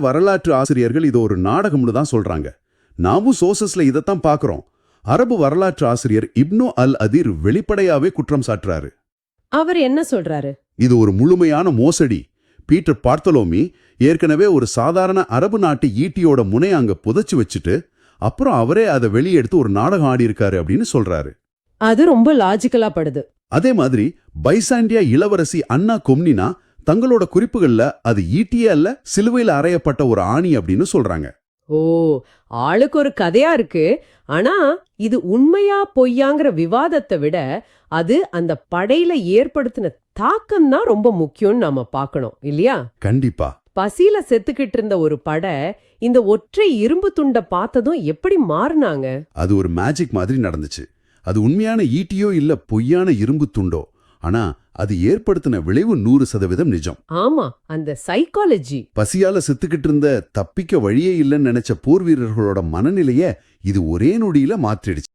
வரலாற்று ஆசிரியர்கள் இது ஒரு நாடகம்னு தான் சொல்றாங்க. நாமும் சோர்சஸ்ல இதைத்தான் பார்க்கறோம். அரபு வரலாற்று ஆசிரியர் இப்னு அல் அதீர் வெளிப்படையாவே குற்றம் சாட்டுறாரு. அவர் என்ன சொல்றாரு? இது ஒரு முழுமையான மோசடி. பீட்டர் பார்த்தலோமி ஏற்கனவே ஒரு சாதாரண அரபு நாட்டு ஈட்டியோட முனைய அங்க புதைச்சு வச்சுட்டு அப்புறம் அவரே அதை வெளியெடுத்து ஒரு நாடகம் ஆடியிருக்காரு அப்படின்னு சொல்றாரு. அது ரொம்ப லாஜிக்கலா படுது. அதே மாதிரி பைசாண்டியா இளவரசி அன்னா கொம்னினா தங்களோட குறிப்புகள்ல அது ஈட்டியே அல்ல, சிலுவையில அறையப்பட்ட ஒரு ஆணி அப்படின்னு சொல்றாங்க. ஓ, ஆளுக்கு ஒரு கதையா இருக்கு. ஆனா இது உண்மையா பொய்யாங்கிற விவாதத்தை விட அது அந்த படையில ஏற்படுத்தின தாக்கம் தான் ரொம்ப முக்கியம்னு நாம பார்க்கணும் இல்லையா? கண்டிப்பா. பசியில செத்துக்கிட்டு இருந்த ஒரு படை இந்த ஒற்றை இரும்பு துண்டை பார்த்ததும் எப்படி மாறினாங்க? அது ஒரு மேஜிக் மாதிரி நடந்துச்சு. அது உண்மையான ஈட்டியோ இல்ல பொய்யான இரும்பு துண்டோ, ஆனா அது ஏற்படுத்தின விளைவு 100% நிஜம். ஆமா, அந்த சைக்காலஜி. பசியால செத்துக்கிட்டு இருந்த, தப்பிக்க வழியே இல்லைன்னு நினைச்ச போர் வீரர்களோட மனநிலைய இது ஒரே நொடியில மாற்றிடுச்சு.